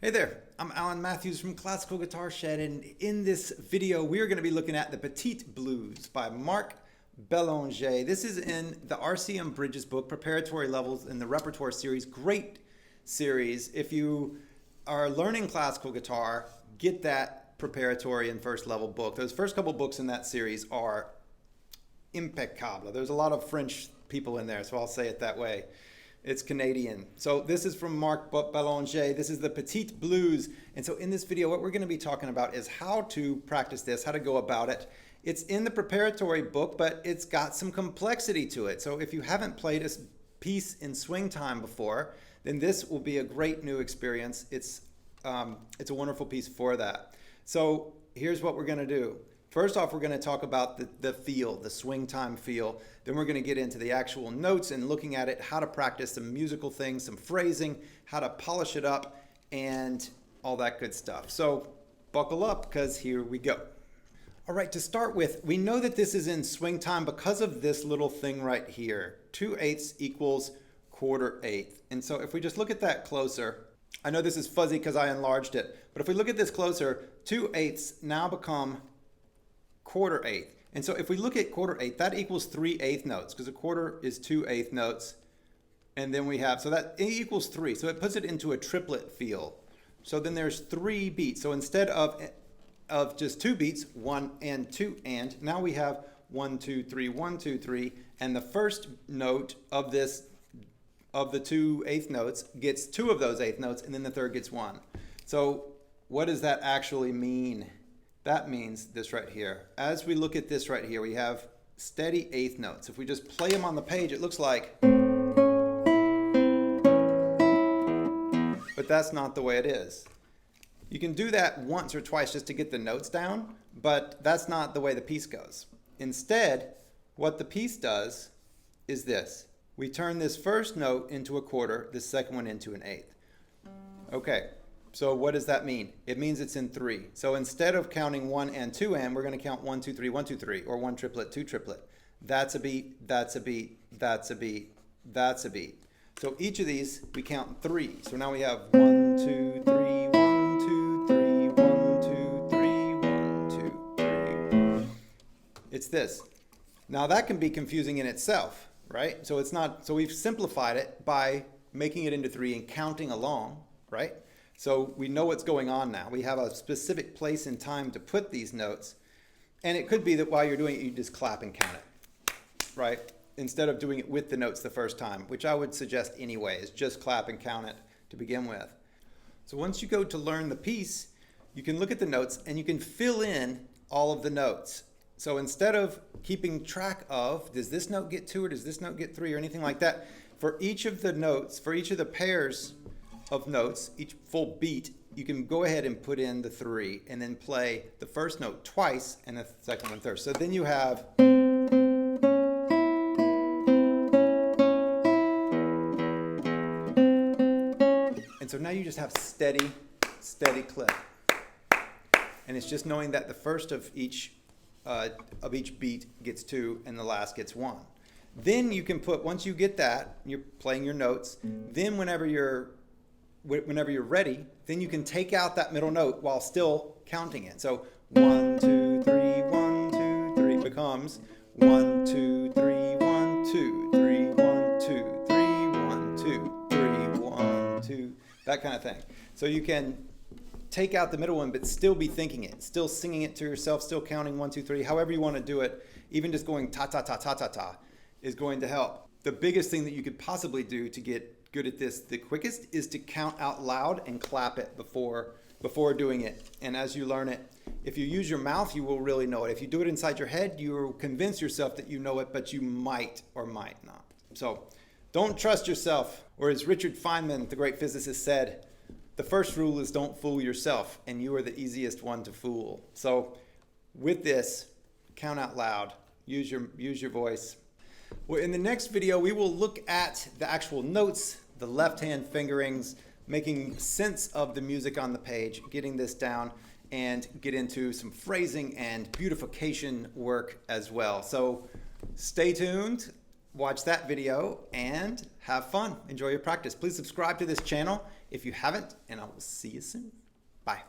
Hey there, I'm Alan Matthews from Classical Guitar Shed, and in this video we are going to be looking at the Petite Blues by Marc Bélanger. This is in the RCM Bridges book, Preparatory Levels in the Repertoire series. Great series. If you are learning classical guitar, get that preparatory and first level book. Those first couple books in that series are impeccable. There's a lot of French people in there, so I'll say it that way. It's Canadian. So this is from Marc Bélanger. This is the Petite Blues. And so in this video, what we're going to be talking about is how to practice this, how to go about it. It's in the preparatory book, but it's got some complexity to it. So if you haven't played a piece in swing time before, then this will be a great new experience. It's a wonderful piece for that. So here's what we're going to do. First off, we're going to talk about the feel, the swing time feel. Then we're going to get into the actual notes and looking at it, how to practice some musical things, some phrasing, how to polish it up, and all that good stuff. So buckle up, because here we go. All right, to start with, we know that this is in swing time because of this little thing right here. 2/8 equals 1/4. And so if we just look at that closer, I know this is fuzzy because I enlarged it, but if we look at this closer, 2/8 now become 1/4. And so if we look at 1/4, that equals 3/8 notes, because a quarter is 2/8 notes. And then we have, so that equals 3. So it puts it into a triplet feel. So then there's 3 beats. So instead of just 2 beats, 1 and 2 and, now we have 1, 2, 3, 1, 2, 3. And the first note of this, of the 2/8 notes, gets 2 of those 8th notes, and then the third gets 1. So what does that actually mean? That means this right here. As we look at this right here, we have steady 8th notes. If we just play them on the page, it looks like, but that's not the way it is. You can do that once or twice just to get the notes down, but that's not the way the piece goes. Instead, what the piece does is this. We turn this first note into a quarter, this second one into an 8th. Okay. So what does that mean? It means it's in 3. So instead of counting 1 and 2 and, we're going to count 1, 2, 3, 1, 2, 3, or 1 triplet, 2 triplet. That's a beat, that's a beat, that's a beat, that's a beat. So each of these we count 3. So now we have 1, 2, 3, 1, 2, 3, 1, 2, 3, 1, 2, 3. It's this. Now that can be confusing in itself, right? So it's not, so we've simplified it by making it into 3 and counting along, right? So we know what's going on now. We have a specific place in time to put these notes. And it could be that while you're doing it, you just clap and count it, right? Instead of doing it with the notes the first time, which I would suggest anyway, is just clap and count it to begin with. So once you go to learn the piece, you can look at the notes and you can fill in all of the notes. So instead of keeping track of, does this note get 2 or does this note get 3 or anything like that, for each of the notes, for each of the pairs of notes, each full beat, you can go ahead and put in the 3 and then play the first note twice and the second one third. So then you have, and so now you just have steady clip. And it's just knowing that the first of each beat gets 2 and the last gets 1. Then you can put, once you get that, you're playing your notes, then whenever you're ready, then you can take out that middle note while still counting it. So 1, 2, 3, 1, 2, 3 becomes 1, 2, 3, 1, 2, 3, 1, 2, 3, 1, 2, 3, 1, 2, that kind of thing. So you can take out the middle one, but still be thinking it, still singing it to yourself, still counting 1, 2, 3, however you want to do it. Even just going ta ta ta ta ta ta is going to help. The biggest thing that you could possibly do to get good at this the quickest is to count out loud and clap it before doing it. And as you learn it, if you use your mouth, you will really know it. If you do it inside your head, you'll convince yourself that you know it, but you might or might not. So don't trust yourself, or as Richard Feynman, the great physicist, said, the first rule is don't fool yourself, and you are the easiest one to fool. So with this, count out loud, use your voice. Well, in the next video, we will look at the actual notes, the left-hand fingerings, making sense of the music on the page, getting this down, and get into some phrasing and beautification work as well. So stay tuned, watch that video, and have fun. Enjoy your practice. Please subscribe to this channel if you haven't, and I will see you soon. Bye.